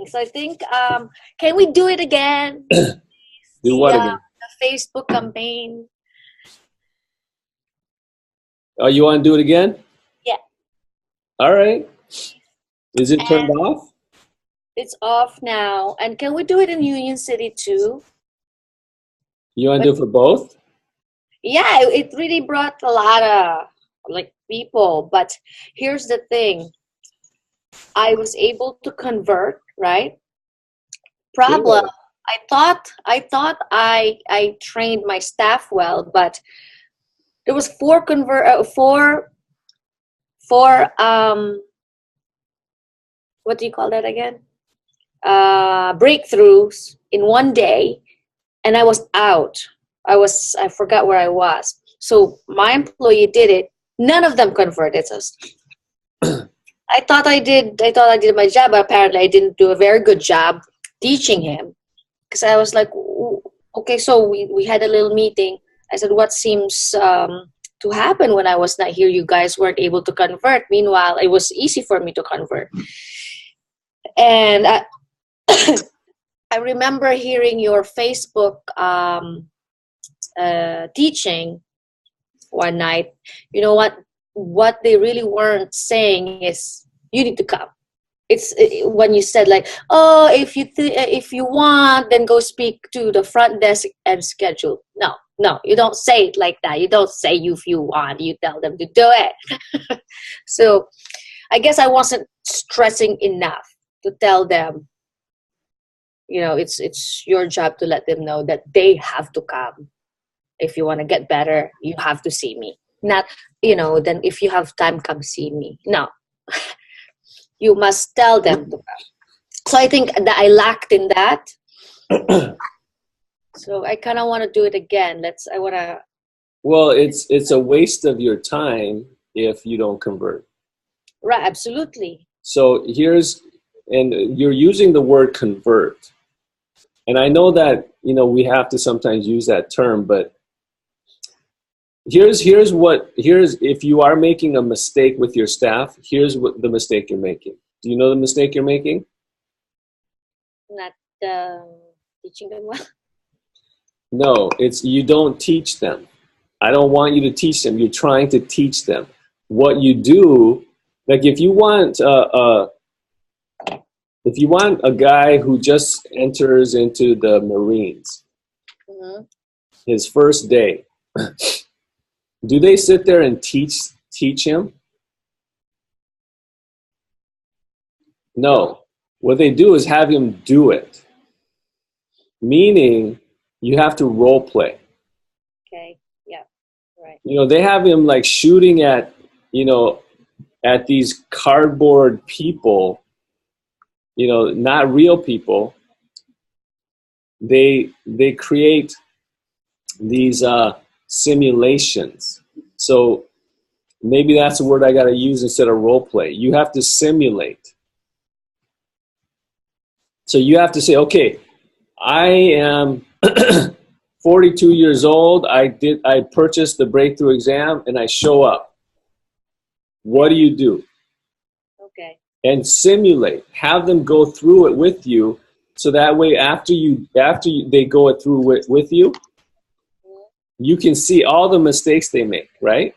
So I think, can we do it again? Do what again? The Facebook campaign. Oh, you want to do it again? Yeah. All right. Is it turned And off? it's off now. And can we do it in Union City too? You want to do it for both? Yeah, it really brought a lot of people. But here's the thing. I was able to convert, right? Problem. Good. I thought I trained my staff well, but there was four what do you call that again? Breakthroughs in one day, and I was out. I forgot where I was. So my employee did it. None of them converted us. I thought I did my job, but apparently I didn't do a very good job teaching him. Because I was like, okay, so we had a little meeting. I said, what seems to happen when I was not here? You guys weren't able to convert. Meanwhile, it was easy for me to convert. And I remember hearing your Facebook teaching one night. You know what they really weren't saying is you need to come. It's when you said like, oh, if you want, then go speak to the front desk and schedule. No, you don't say it like that. You don't say if you want. You tell them to do it. So I guess I wasn't stressing enough to tell them, it's your job to let them know that they have to come. If you want to get better, you have to see me. Not, then if you have time, come see me. No. You must tell them to come. So I think that I lacked in that. So I kind of want to do it again. Well, it's a waste of your time if you don't convert. Right, absolutely. So and you're using the word convert. And I know that, we have to sometimes use that term, but here's if you are making a mistake with your staff, here's what the mistake you're making. Do you know the mistake you're making? Not teaching them well. No, it's you don't teach them. I don't want you to teach them. You're trying to teach them. What you do, like if you want a guy who just enters into the Marines, his first day, do they sit there and teach him? No. What they do is have him do it. Meaning you have to role play. Okay. Yeah. Right. They have him like shooting at these cardboard people, not real people. They create these simulations. So maybe that's the word I got to use instead of role play. You have to simulate. So you have to say, okay, I am 42 years old. I purchased the breakthrough exam and I show up. What do you do? Okay. And simulate. Have them go through it with you, so that way after they go it through with you, you can see all the mistakes they make, right?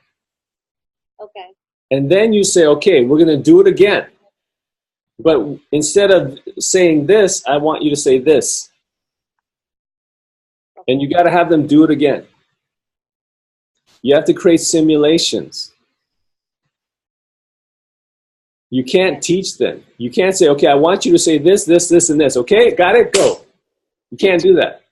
Okay. And then you say, okay, we're going to do it again. But instead of saying this, I want you to say this. Okay. And you got to have them do it again. You have to create simulations. You can't teach them. You can't say, okay, I want you to say this, this, this, and this. Okay, got it? Go. You can't do that.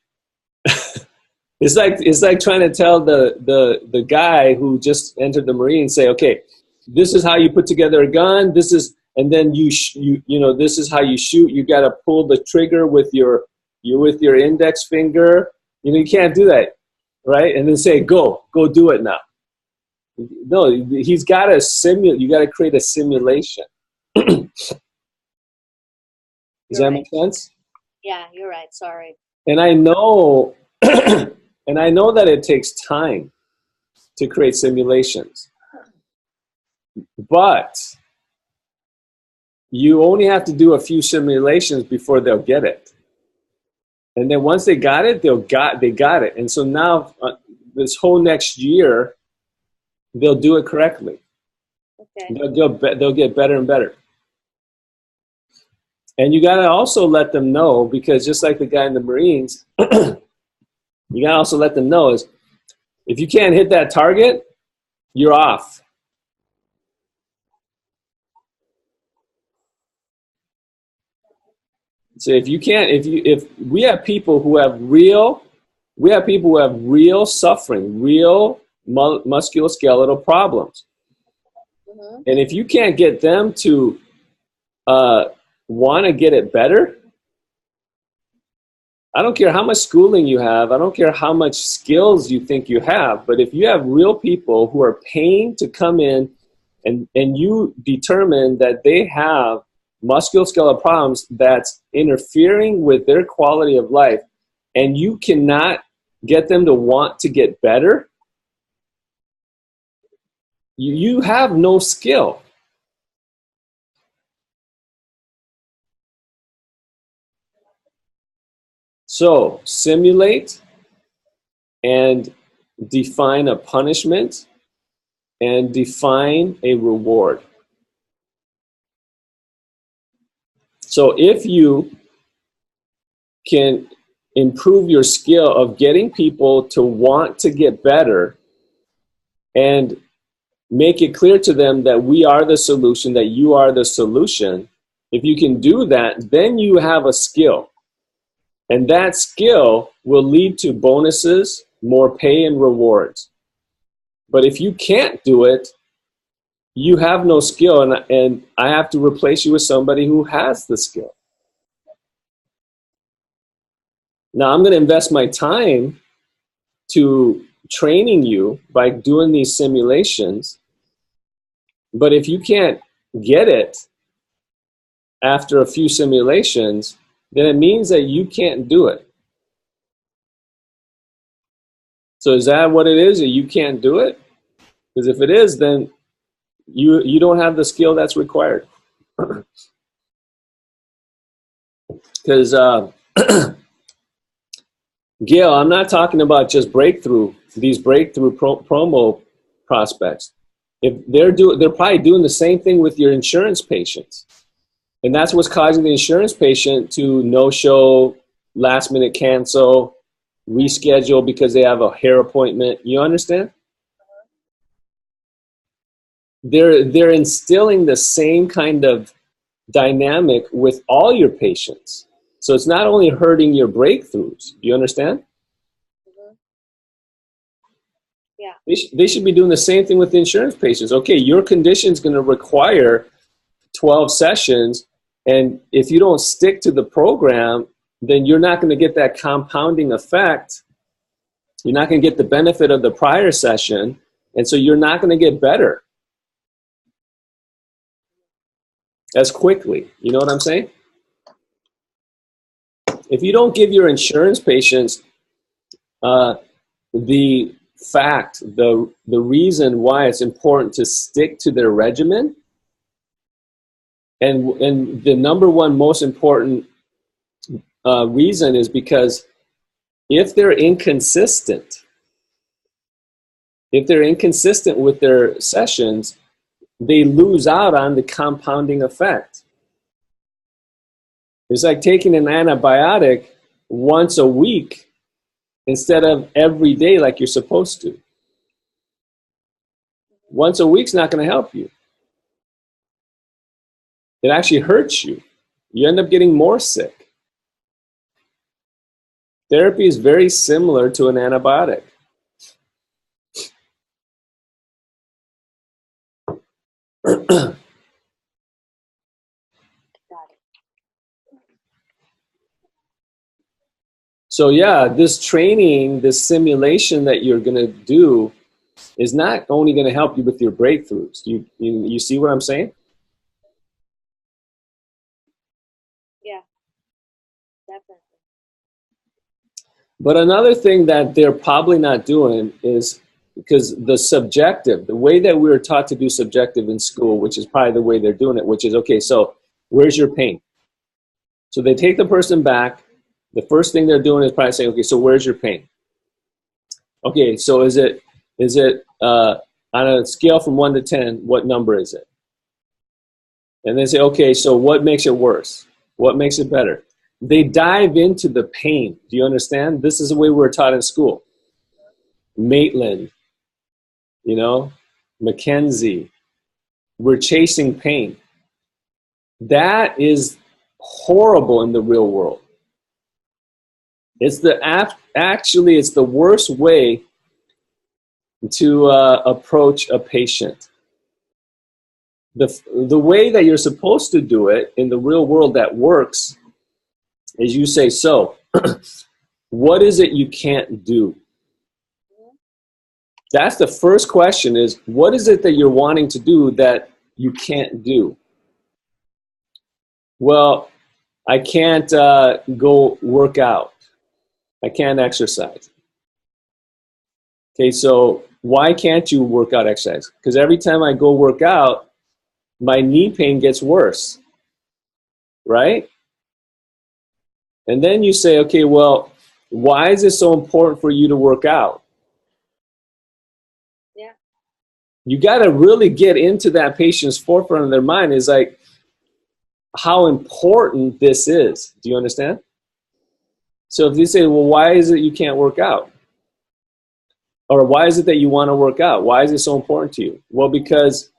It's like trying to tell the guy who just entered the Marine, say, okay, this is how you put together a gun. This is, and then this is how you shoot. You got to pull the trigger with your index finger. You can't do that, right? And then say, go do it now. No, he's got to simulate. You got to create a simulation. Does that make sense? Yeah, you're right. Sorry. And I know, that it takes time to create simulations. But you only have to do a few simulations before they'll get it. And then once they got it, they got it. And so now this whole next year, they'll do it correctly. Okay. They'll get better and better. And you got to also let them know, because just like the guy in the Marines, you got to also let them know is if you can't hit that target, you're off. So if we have people who have real suffering, real musculoskeletal problems. Mm-hmm. And if you can't get them to want to get it better, I don't care how much schooling you have, I don't care how much skills you think you have, but if you have real people who are paying to come in and you determine that they have musculoskeletal problems that's interfering with their quality of life, and you cannot get them to want to get better, you have no skill. So simulate and define a punishment and define a reward. So if you can improve your skill of getting people to want to get better and make it clear to them that we are the solution, that you are the solution, if you can do that, then you have a skill. And that skill will lead to bonuses, more pay, and rewards. But if you can't do it, you have no skill, and I have to replace you with somebody who has the skill. Now, I'm going to invest my time to training you by doing these simulations. But if you can't get it after a few simulations, then it means that you can't do it. So is that what it is, that you can't do it? Because if it is, then you don't have the skill that's required. Because Gail, I'm not talking about just these breakthrough promo prospects. If they're probably doing the same thing with your insurance patients. And that's what's causing the insurance patient to no-show, last-minute cancel, reschedule because they have a hair appointment. You understand? They're instilling the same kind of dynamic with all your patients. So it's not only hurting your breakthroughs. Do you understand? Mm-hmm. Yeah. They should be doing the same thing with the insurance patients. Okay, your condition is going to require 12 sessions, and if you don't stick to the program, then you're not going to get that compounding effect. You're not going to get the benefit of the prior session, and so you're not going to get better as quickly. You know what I'm saying? If you don't give your insurance patients the fact, the reason why it's important to stick to their regimen, and the number one most important reason is because if they're inconsistent with their sessions, they lose out on the compounding effect. It's like taking an antibiotic once a week instead of every day like you're supposed to. Once a week's not going to help you. It actually hurts you. You end up getting more sick. Therapy is very similar to an antibiotic. So yeah, this training, this simulation that you're going to do is not only going to help you with your breakthroughs. You see what I'm saying? Yeah, definitely. But another thing that they're probably not doing is, because the way that we were taught to do subjective in school, which is probably the way they're doing it, which is, okay, so Where's your pain? So they take the person back. The first thing they're doing is probably saying, okay, so where's your pain? Okay, so is it on a scale from 1 to 10, what number is it? And they say, okay, so what makes it worse? What makes it better? They dive into the pain. Do you understand? This is the way we were taught in school. Maitland, Mackenzie. We're chasing pain. That is horrible in the real world. It's actually it's the worst way to approach a patient. The way that you're supposed to do it in the real world that works is you say, so, what is it you can't do? That's the first question is, what is it that you're wanting to do that you can't do? Well, I can't go work out. I can't exercise. Okay, so why can't you work out, exercise? Because every time I go work out, my knee pain gets worse, right? And then you say, okay, well, why is it so important for you to work out? Yeah. You got to really get into that patient's forefront of their mind is like how important this is. Do you understand? So if you say, well, why is it you can't work out? Or why is it that you want to work out? Why is it so important to you? Well, because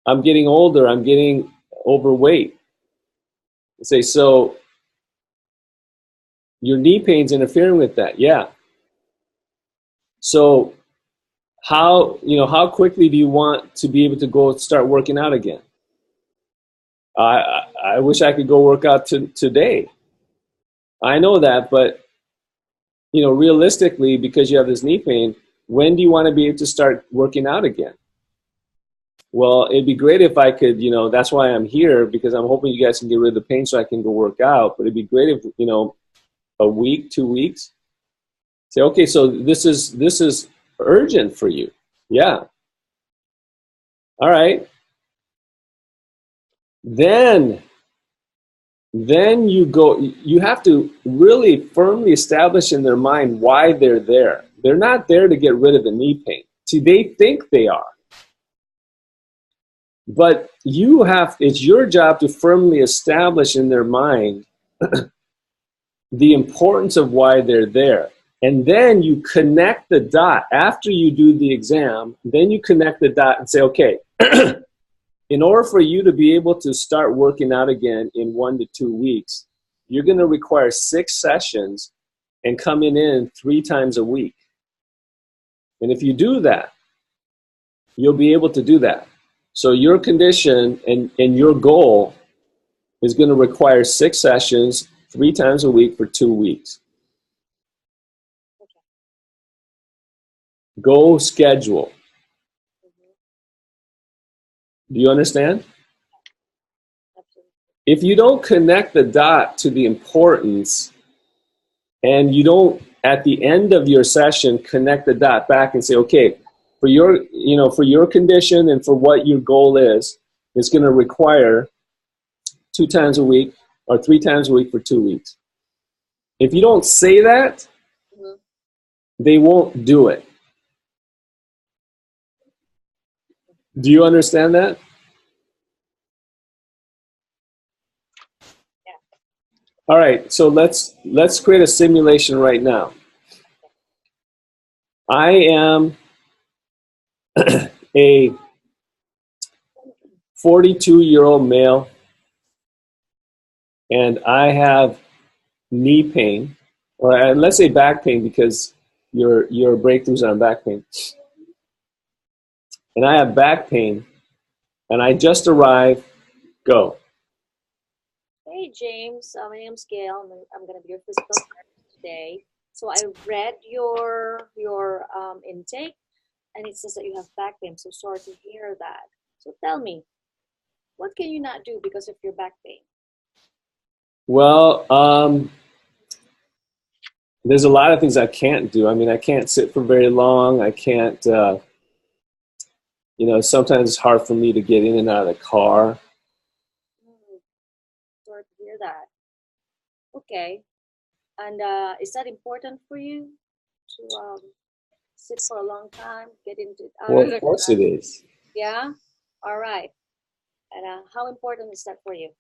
I'm getting older, I'm getting overweight. You say, so your knee pain's interfering with that. Yeah. So how quickly do you want to be able to go start working out again? I wish I could go work out today. I know that, but realistically, because you have this knee pain, when do you want to be able to start working out again? Well, it'd be great if I could, that's why I'm here, because I'm hoping you guys can get rid of the pain so I can go work out. But it'd be great if, a week, 2 weeks, say, okay, so this is urgent for you. Yeah. All right. Then you have to really firmly establish in their mind why they're there. They're not there to get rid of the knee pain. See, they think they are. But it's your job to firmly establish in their mind the importance of why they're there. And then you connect the dot. After you do the exam, then you connect the dot and say, okay, in order for you to be able to start working out again in 1 to 2 weeks, you're going to require 6 sessions and coming in 3 times a week. And if you do that, you'll be able to do that. So your condition and your goal is going to require 6 sessions, 3 times a week for 2 weeks. Okay. Go schedule. Do you understand? Absolutely. If you don't connect the dot to the importance, and you don't, at the end of your session, connect the dot back and say, okay, for your condition and for what your goal is, it's going to require 2 times a week or 3 times a week for 2 weeks. If you don't say that, they won't do it. Do you understand that? Yeah. All right, so let's create a simulation right now. I am a 42-year-old male, and I have knee pain, or let's say back pain, because your breakthroughs on back pain. And I have back pain, and I just arrived. Go. Hey, James. My name's Gail. I'm going to be your physical therapist today. So I read your intake, and it says that you have back pain. So sorry to hear that. So tell me, what can you not do because of your back pain? Well, there's a lot of things I can't do. I mean, I can't sit for very long. I can't, sometimes it's hard for me to get in and out of the car. Okay. And is that important for you to sit for a long time, get into Well, hours? of course it is. Yeah. All right. And how important is that for you?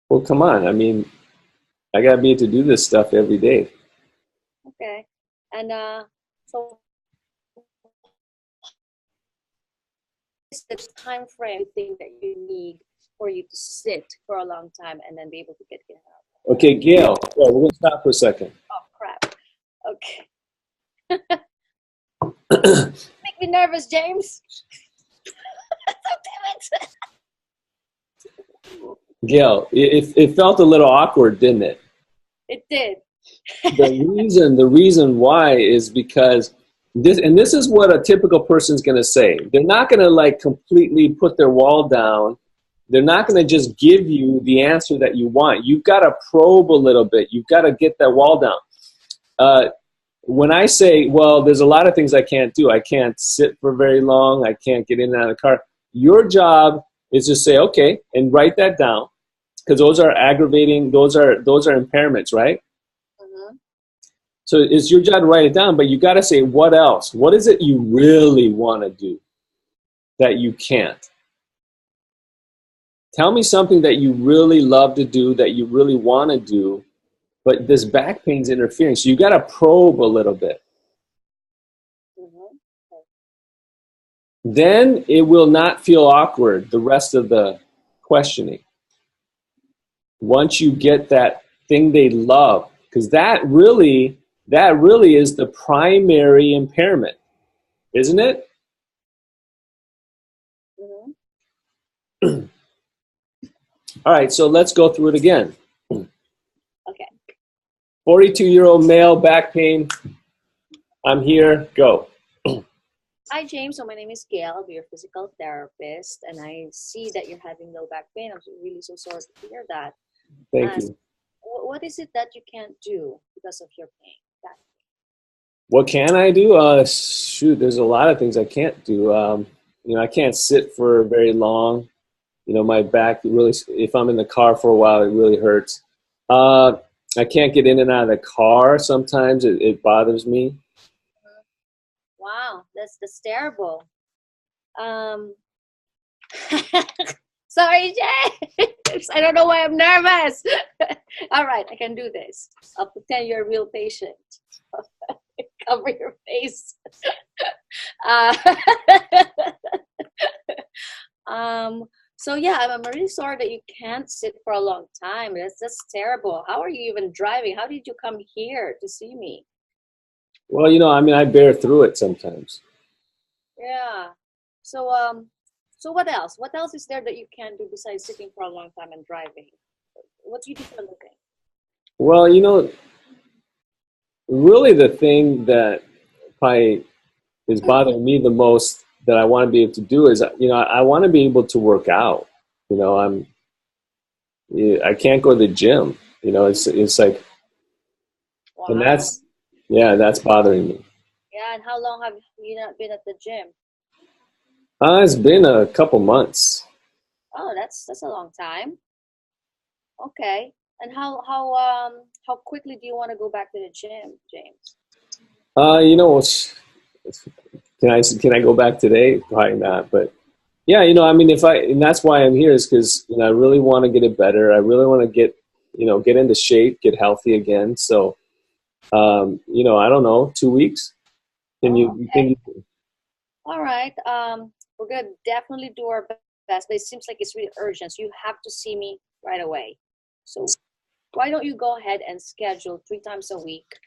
Well, come on. I mean, I got to be able to do this stuff every day. Okay. And so, what's the time frame you think that you need for you to sit for a long time and then be able to get out? Okay, Gail, we're going to stop for a second. Oh crap. Okay. Make me nervous, James. Damn it. Gail, it felt a little awkward, didn't it? It did. The reason why is because this is what a typical person's going to say. They're not going to like completely put their wall down. They're not going to just give you the answer that you want. You've got to probe a little bit. You've got to get that wall down. When I say, well, there's a lot of things I can't do. I can't sit for very long. I can't get in and out of the car. Your job is to say, okay, and write that down, because those are aggravating. Those are impairments, right? Mm-hmm. So it's your job to write it down, but you got to say, what else? What is it you really want to do that you can't? Tell me something that you really love to do, that you really want to do, but this back pain's interfering. So you got to probe a little bit. Mm-hmm. Then it will not feel awkward, the rest of the questioning. Once you get that thing they love, because that really is the primary impairment, isn't it? Mm-hmm. All right, so let's go through it again. Okay. 42-year-old male, back pain. I'm here. Go. Hi, James. So my name is Gail. I'll be your physical therapist, and I see that you're having low back pain. I'm really so sorry to hear that. Thank you. What is it that you can't do because of your pain? What can I do? Shoot, there's a lot of things I can't do. I can't sit for very long. My back really, if I'm in the car for a while, it really hurts. I can't get in and out of the car. Sometimes it bothers me. Wow, that's terrible. Sorry, James. I don't know why I'm nervous. All right, I can do this. I'll pretend you're a real patient. Cover your face. So yeah, I'm really sorry that you can't sit for a long time. That's terrible. How are you even driving? How did you come here to see me? Well, I bear through it sometimes. Yeah. So so what else? What else is there that you can do besides sitting for a long time and driving? What do you do for a living? Well, really the thing that probably is bothering me the most that I want to be able to do is, I want to be able to work out. I can't go to the gym. It's like, Wow. And that's bothering me. Yeah, and how long have you not been at the gym? It's been a couple months. Oh, that's a long time. Okay. And how quickly do you want to go back to the gym, James? Can I go back today? Probably not, but yeah, and that's why I'm here, is because I really want to get it better. I really want to get into shape, get healthy again. So, I don't know, 2 weeks. Okay. All right. We're gonna definitely do our best, but it seems like it's really urgent. So you have to see me right away. So why don't you go ahead and schedule 3 times a week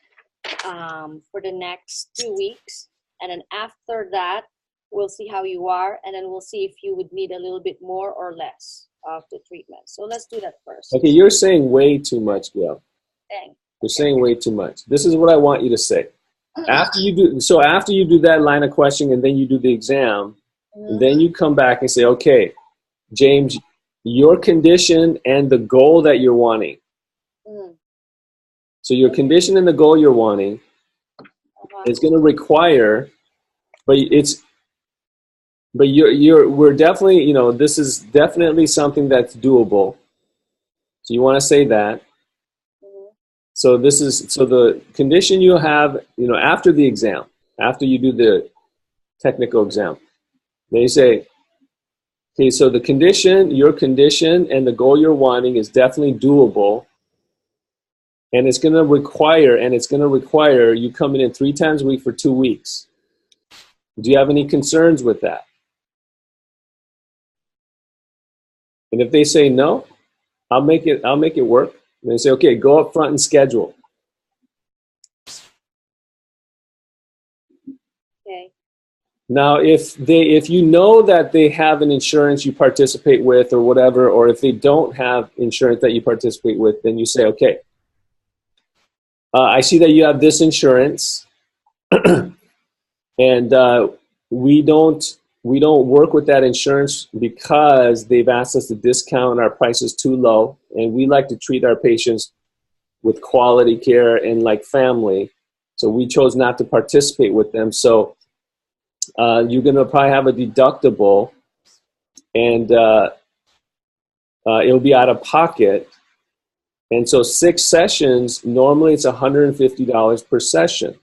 for the next 2 weeks, and then after that we'll see how you are, and then we'll see if you would need a little bit more or less of the treatment. So let's do that first. Okay, you're saying way too much, Gail. Dang. You're saying way too much. This is what I want you to say. After you do that line of questioning, and then you do the exam, and then you come back and say, okay, James, your condition and the goal that you're wanting. So your condition and the goal you're wanting is going to require, we're definitely, this is definitely something that's doable. So you want to say that. So the condition you have, after the exam, after you do the technical exam, then you say, okay, so your condition and the goal you're wanting is definitely doable. And it's going to require you coming in 3 times a week for 2 weeks. Do you have any concerns with that? And if they say no, I'll make it work. And they say, okay, go up front and schedule. Okay. Now, if you know that they have an insurance you participate with or whatever, or if they don't have insurance that you participate with, then you say, okay, I see that you have this insurance, and we don't work with that insurance because they've asked us to discount our prices too low, and we like to treat our patients with quality care and like family. So we chose not to participate with them. So you're going to probably have a deductible, and it'll be out of pocket. And so 6 sessions, normally it's $150 per session.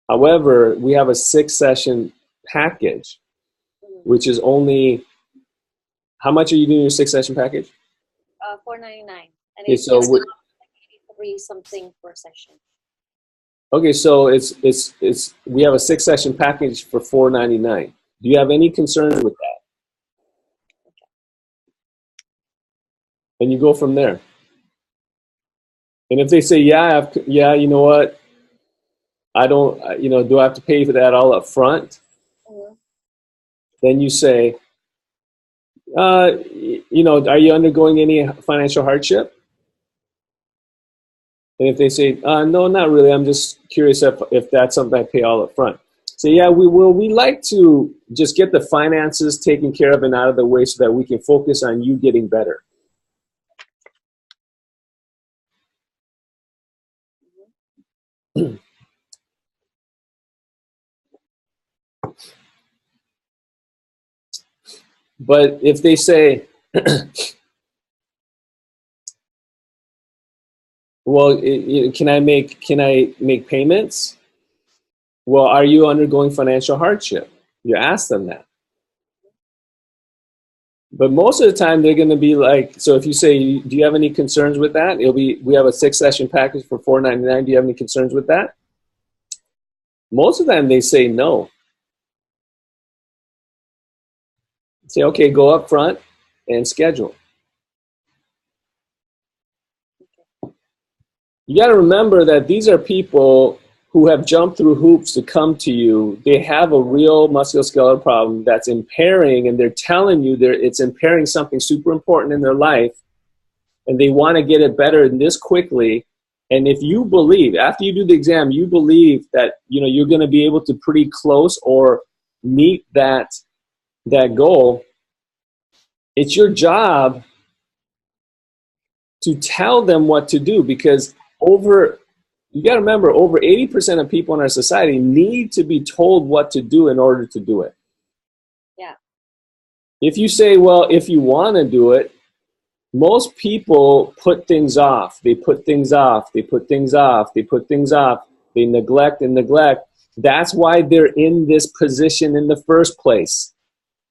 However, we have a 6-session package, which is only, how much are you doing your 6-session package? $4.99, and Okay, it's so just like 83 something per session. Okay, so we have a 6-session package for $4.99. Do you have any concerns with that? And you go from there. And if they say, yeah, you know what, I don't, do I have to pay for that all up front? Mm-hmm. Then you say, are you undergoing any financial hardship? And if they say, no, not really, I'm just curious if that's something I pay all up front. So yeah, we will. We like to just get the finances taken care of and out of the way so that we can focus on you getting better. But if they say, well, can I make payments? Well, are you undergoing financial hardship? You ask them that. But most of the time they're going to be like, so if you say, do you have any concerns with that? It'll be, we have a 6-session package for $4.99. Do you have any concerns with that? Most of the time they say no. Say, okay, go up front and schedule. You got to remember that these are people who have jumped through hoops to come to you. They have a real musculoskeletal problem that's impairing, and they're telling you it's impairing something super important in their life, and they want to get it better this quickly. And if you believe, after you do the exam, you believe that you're going to be able to pretty close or meet that goal, it's your job to tell them what to do, because you got to remember, over 80% of people in our society need to be told what to do in order to do it. Yeah. If you say, well, if you want to do it, most people put things off. They put things off. They put things off. They put things off. They neglect and neglect. That's why they're in this position in the first place.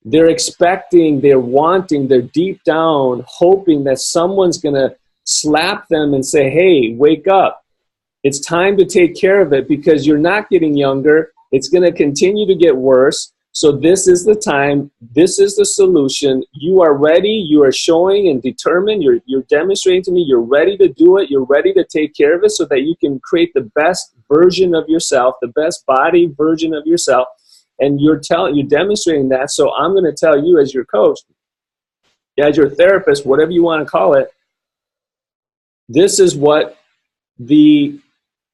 They're expecting, they're wanting, they're deep down hoping that someone's going to slap them and say, hey, wake up. It's time to take care of it, because you're not getting younger. It's going to continue to get worse. So this is the time. This is the solution. You are ready. You are showing and determined. You're demonstrating to me you're ready to do it. You're ready to take care of it so that you can create the best version of yourself, the best body version of yourself. And you're demonstrating that. So I'm going to tell you, as your coach, as your therapist, whatever you want to call it, this is what the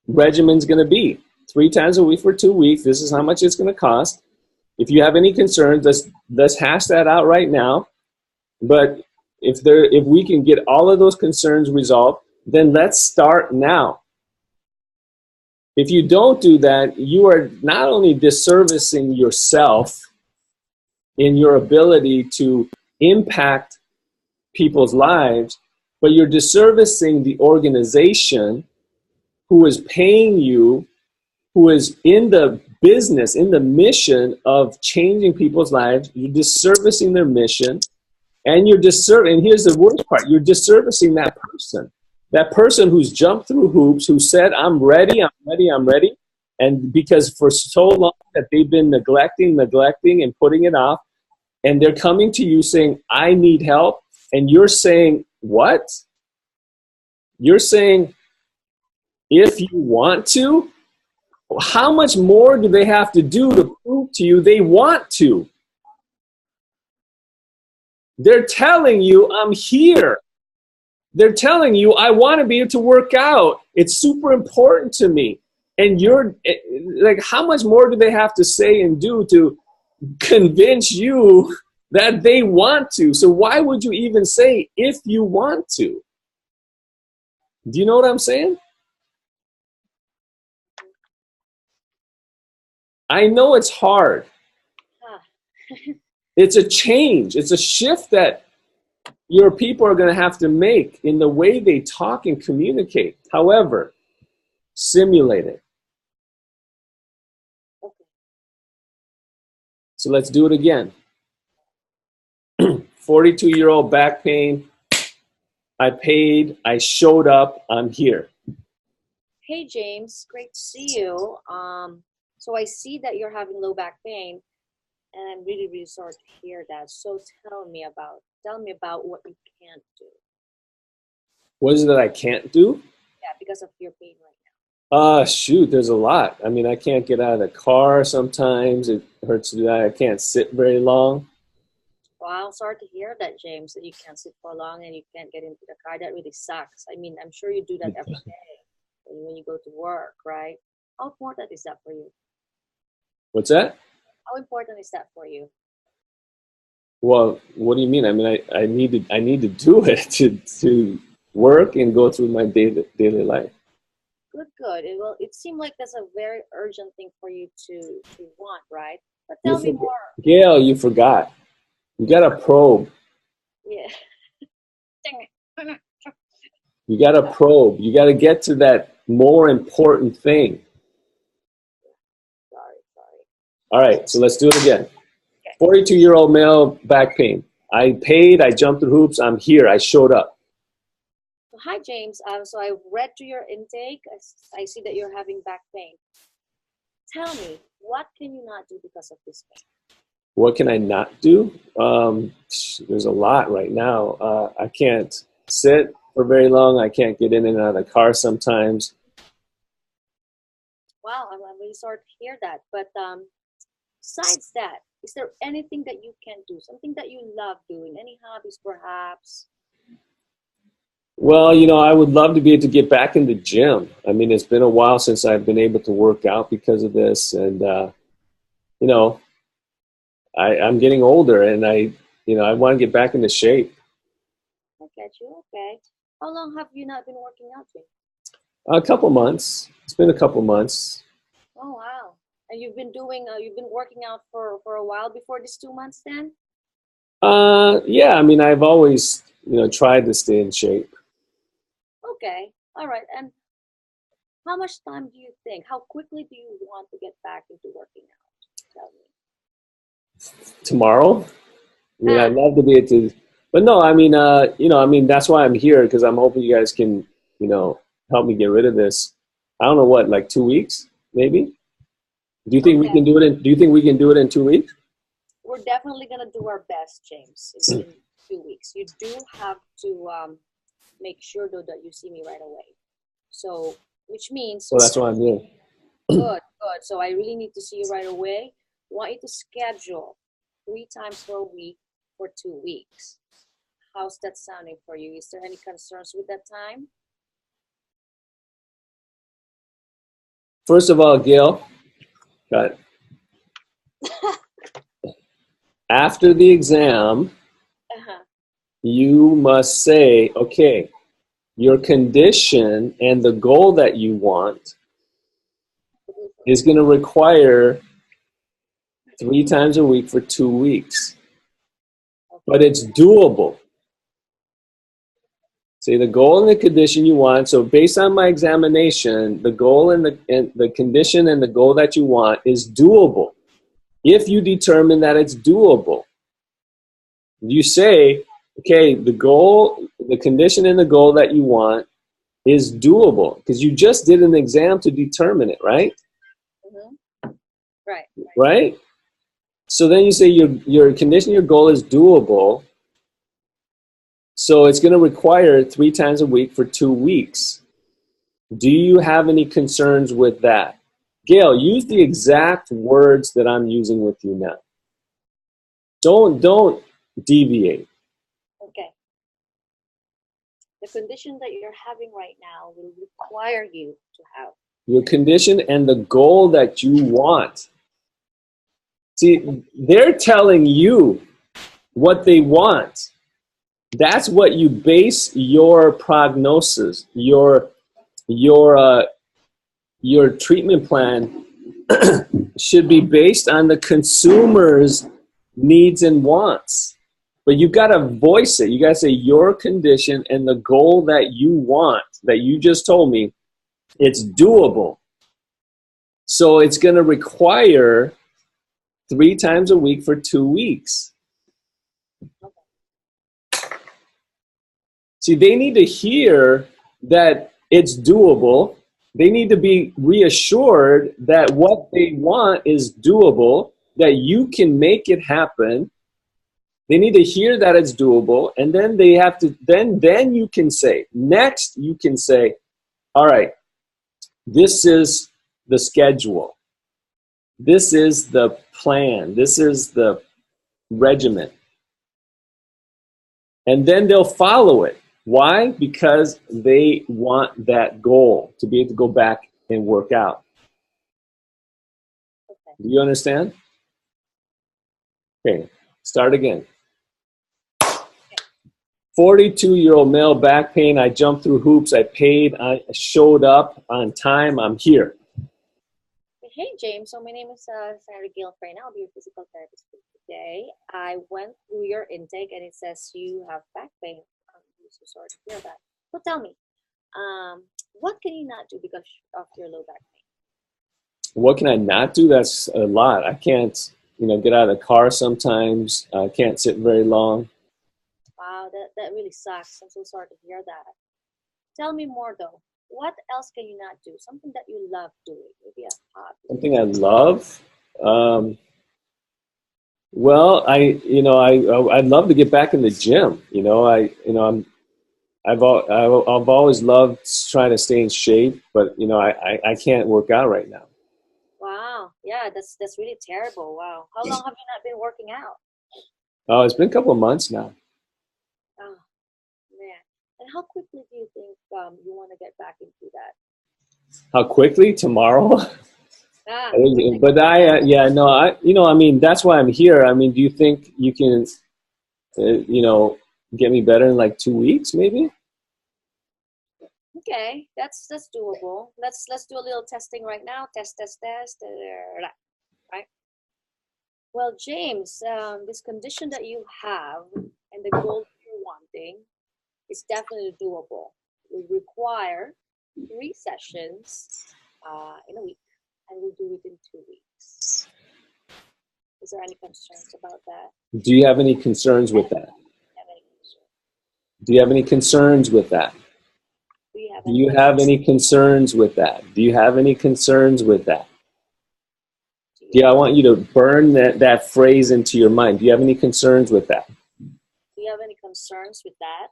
regimen's going to be. 3 times a week for 2 weeks. This is how much it's going to cost. If you have any concerns, let's hash that out right now. But if we can get all of those concerns resolved, then let's start now. If you don't do that, you are not only disservicing yourself in your ability to impact people's lives, but you're disservicing the organization who is paying you, who is in the business, in the mission of changing people's lives. You're disservicing their mission, and and here's the worst part, you're disservicing that person who's jumped through hoops, who said, I'm ready, I'm ready, I'm ready. And because for so long that they've been neglecting and putting it off, and they're coming to you saying, I need help. And you're saying, what? You're saying, if you want to? How much more do they have to do to prove to you they want to? They're telling you, I'm here. They're telling you, I want to be able to work out. It's super important to me. And you're like, how much more do they have to say and do to convince you that they want to? So why would you even say if you want to? Do you know what I'm saying? I know it's hard. It's a change. It's a shift that your people are going to have to make in the way they talk and communicate. However, simulate it. So let's do it again. 42-year-old back pain. I paid. I showed up. I'm here. Hey, James. Great to see you. So I see that you're having low back pain, and I'm really, really sorry to hear that. So tell me about what you can't do. What is it that I can't do? Yeah, because of your pain right now. Shoot, there's a lot. I mean, I can't get out of the car sometimes. It hurts to do that. I can't sit very long. Wow, sorry to hear that, James, that you can't sit for long and you can't get into the car. That really sucks. I mean, I'm sure you do that every day when you go to work, right? How important is that for you? What's that? How important is that for you? Well, what do you mean? I mean, I need to do it to work and go through my daily life. Good. It seemed like that's a very urgent thing for you to want, right? But tell me more. Gail, you forgot. You got to probe. Yeah. Dang it. You got to probe. You got to get to that more important thing. Sorry. All right, so let's do it again. 42-year-old male, back pain. I paid. I jumped through hoops. I'm here. I showed up. Hi, James. So I read through your intake. I see that you're having back pain. Tell me, what can you not do because of this pain? What can I not do? There's a lot right now. I can't sit for very long. I can't get in and out of the car sometimes. Wow, I'm really sorry to hear that. But besides that, is there anything that you can do? Something that you love doing? Any hobbies, perhaps? Well, I would love to be able to get back in the gym. I mean, it's been a while since I've been able to work out because of this. And, I'm getting older and I want to get back into shape. I get you. Okay. How long have you not been working out, James? A couple months. It's been a couple months. Oh, wow. And you've been working out for a while before these 2 months then? Yeah, I mean, I've always, tried to stay in shape. Okay. All right. And how much time do you think? How quickly do you want to get back into working out? Tell me. Tomorrow? I mean, I'd love to be able to, but no, I mean, that's why I'm here, because I'm hoping you guys can, help me get rid of this. I don't know what, like 2 weeks, maybe? Do you think we can do it in 2 weeks? We're definitely going to do our best, James, in 2 weeks. You do have to make sure, though, that you see me right away. So, which means... So that's why I'm here. Good. So I really need to see you right away. I want you to schedule 3 times per week for 2 weeks. How's that sounding for you? Is there any concerns with that time? First of all, Gail, after the exam, you must say, okay, your condition and the goal that you want is going to require 3 times a week for 2 weeks. But it's doable. Say the goal and the condition you want. So based on my examination, the goal and the condition and the goal that you want is doable. If you determine that it's doable, you say, okay, the goal, the condition and the goal that you want is doable, because you just did an exam to determine it, right? Mm-hmm. Right. Right? So then you say your condition, your goal is doable. So it's going to require 3 times a week for 2 weeks. Do you have any concerns with that? Gail, use the exact words that I'm using with you now. Don't deviate. Okay. The condition that you're having right now will require you to have Your condition and the goal that you want. See, they're telling you what they want. That's what you base your prognosis, your treatment plan should be based on the consumer's needs and wants. But you've got to voice it. You got to say your condition and the goal that you want, that you just told me, it's doable. So it's going to require 3 times a week for 2 weeks. See, they need to hear that it's doable. They need to be reassured that what they want is doable, that you can make it happen. They need to hear that it's doable, and then they have to, then you can say, next you can say, all right, this is the schedule. This is the plan. This is the regimen. And then they'll follow it. Why? Because they want that goal to be able to go back and work out. Okay. Do you understand? Okay, start again. 42-year-old male, back pain. I jumped through hoops. I paid. I showed up on time. I'm here. Hey, James. So my name is Sarah Gail Frayne. I'll be your physical therapist for today. I went through your intake and it says you have back pain. I'm so sorry to hear that. So tell me, what can you not do because of your low back pain? What can I not do? That's a lot. I can't, get out of the car sometimes. I can't sit very long. Wow, that really sucks. I'm so sorry to hear that. Tell me more though. What else can you not do? Something that you love doing, maybe a hobby. Something I love. Well, I'd love to get back in the gym. I've always loved trying to stay in shape, but I can't work out right now. Wow, yeah, that's really terrible. Wow, how long have you not been working out? Oh, it's been a couple of months now. Oh man, and how quickly do you think you want to get back into that? How quickly? Tomorrow? But that's why I'm here. I mean, do you think you can, get me better in like 2 weeks, maybe? Okay, that's doable. Let's do a little testing right now. Test. Right. Well, James, this condition that you have and the goal you're wanting is definitely doable. We require 3 sessions in a week, and we'll do it in 2 weeks. Is there any concerns about that? Do you have any concerns with that? Do you have any concerns with that? Do you have any concerns with that? Do you have any concerns with that? Yeah, I want you to burn that phrase into your mind. Do you have any concerns with that? Do you have any concerns with that?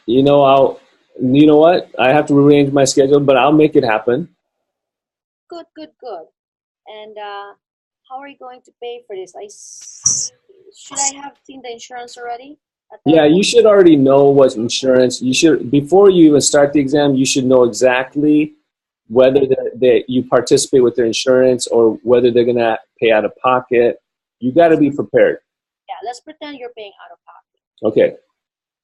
You know what? I have to rearrange my schedule, but I'll make it happen. Good. And how are you going to pay for this? Should I have seen the insurance already? Yeah, you should already know what insurance. You should, before you even start the exam, you should know exactly whether you participate with their insurance or whether they're going to pay out of pocket. You got to be prepared. Yeah, let's pretend you're paying out of pocket. Okay.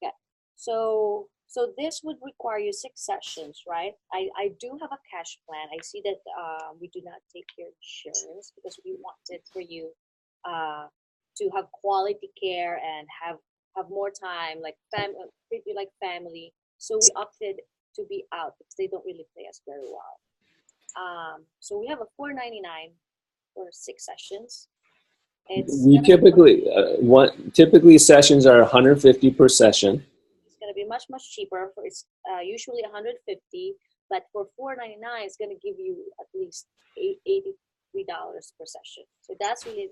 Yeah. So this would require you 6 sessions, right? I do have a cash plan. I see that we do not take your insurance because we wanted for you to have quality care and have have more time, like treat you like family. So we opted to be out because they don't really pay us very well. So we have a $4.99 for 6 sessions. We typically sessions are 150 per session. It's gonna be much cheaper. It's usually 150, but for $4.99, it's gonna give you at least $83 per session. So that's really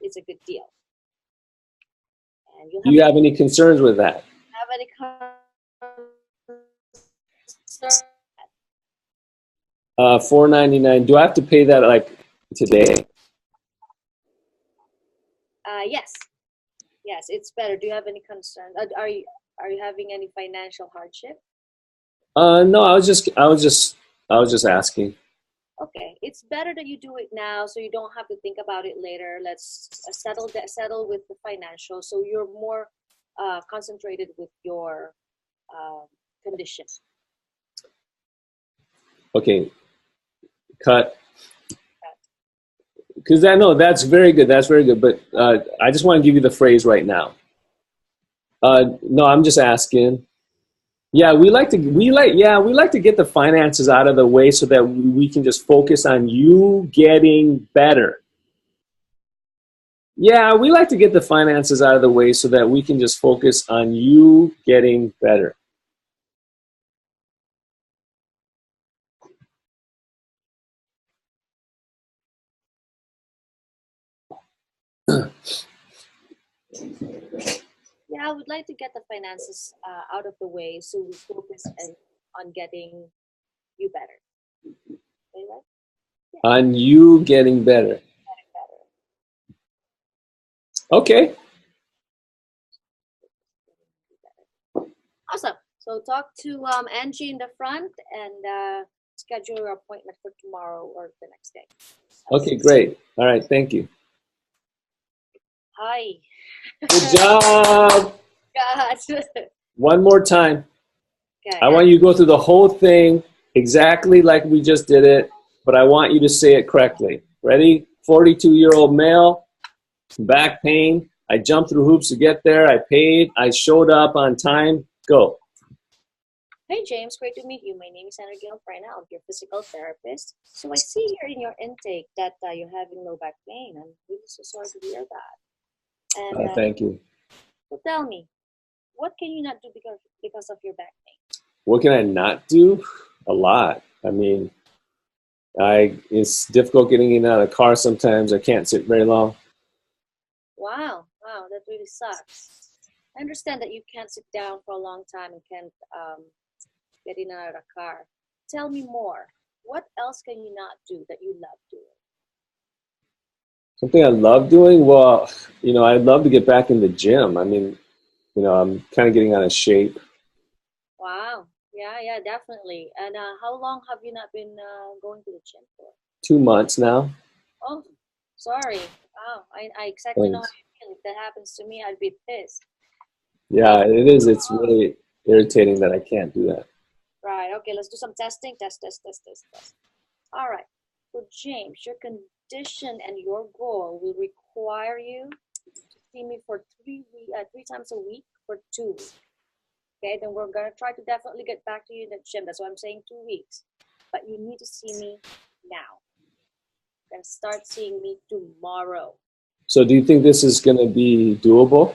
it's a good deal. And Do you have any concerns with that? Have any $4.99. Do I have to pay that like today? Yes, it's better. Do you have any concern? Are you having any financial hardship? No, I was just asking. Okay, it's better that you do it now, so you don't have to think about it later. Let's settle with the financial, so you're more concentrated with your condition. Okay, cut. Because I know that's very good. That's very good. But I just want to give you the phrase right now. No, I'm just asking. Yeah, we like to get the finances out of the way so that we can just focus on you getting better. Yeah, we like to get the finances out of the way so that we can just focus on you getting better. Yeah, I would like to get the finances out of the way so we focus on getting you better. Okay, right? Yeah. On you getting better. Okay. Awesome. So talk to Angie in the front and schedule your appointment for tomorrow or the next day. Okay, great. All right, thank you. Hi. Good job. God. One more time. Okay, I want you to go through the whole thing exactly like we just did it, but I want you to say it correctly. Ready? 42-year-old male, back pain. I jumped through hoops to get there. I paid. I showed up on time. Go. Hey, James. Great to meet you. My name is Sandra Gilfrena. I'm your physical therapist. So I see here in your intake that you're having low back pain. I'm really so sorry to hear that. And thank you. So tell me, what can you not do because of your back pain? What can I not do? A lot. I mean, it's difficult getting in and out of the car sometimes. I can't sit very long. Wow, that really sucks. I understand that you can't sit down for a long time and can't get in and out of the car. Tell me more. What else can you not do that you love doing? Something I love doing? Well, I'd love to get back in the gym. I mean, I'm kind of getting out of shape. Wow. Yeah, definitely. And how long have you not been going to the gym for? 2 months now. Oh, sorry. Wow, I exactly know how you feel. If that happens to me, I'd be pissed. Yeah, it is. It's really irritating that I can't do that. Right. Okay, let's do some testing. Test. All right. So, James, your condition and your goal will require you to see me for 3 times a week for 2 weeks. Okay, then we're going to try to definitely get back to you in the gym. That's why I'm saying 2 weeks. But you need to see me now. You're going to start seeing me tomorrow. So do you think this is going to be doable?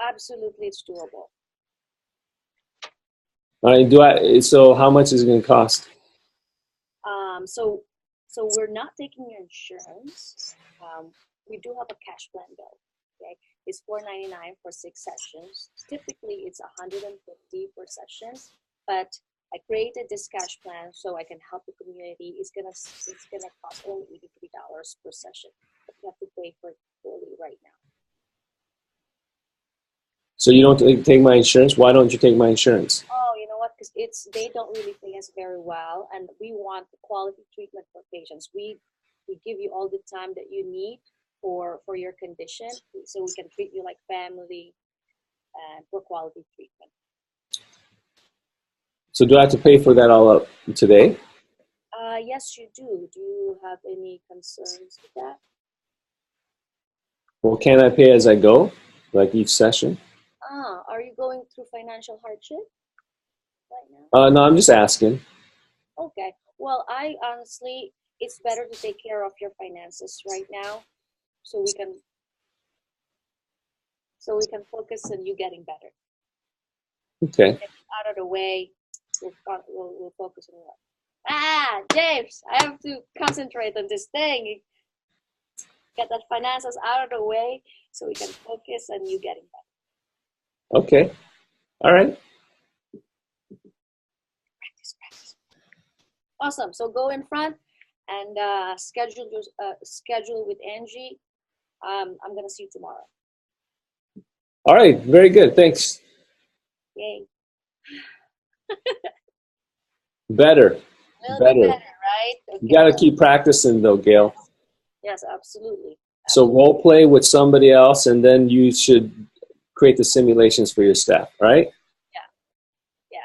Absolutely, it's doable. All right, so how much is it going to cost? So we're not taking your insurance. We do have a cash plan though. Okay, it's $4.99 for 6 sessions. Typically, it's $150 per session, but I created this cash plan so I can help the community. It's gonna cost only $83 per session, but you have to pay for it fully right now. So you don't take my insurance? Why don't you take my insurance? Oh, you know what? Because they don't really pay us very well, and we want the quality treatment for patients. We give you all the time that you need for your condition, so we can treat you like family and for quality treatment. So do I have to pay for that all up today? Yes, you do. Do you have any concerns with that? Well, can I pay as I go, like each session? Are you going through financial hardship right now? No, I'm just asking. Okay. Well, I honestly, it's better to take care of your finances right now, so we can focus on you getting better. Okay. Get out of the way. We'll focus on what. James, I have to concentrate on this thing. Get that finances out of the way so we can focus on you getting better. Okay. All right. Practice. Awesome. So go in front and schedule with Angie. I'm gonna see you tomorrow. All right. Very good. Thanks. Yay. Better. A little bit better, right? Okay. You got to keep practicing, though, Gail. Yes, absolutely. So role play with somebody else, and then you should create the simulations for your staff, right? Yeah.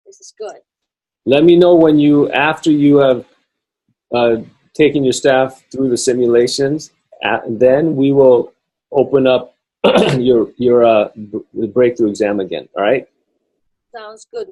This is good. Let me know when after you have taken your staff through the simulations, then we will open up your breakthrough exam again, all right? Sounds good.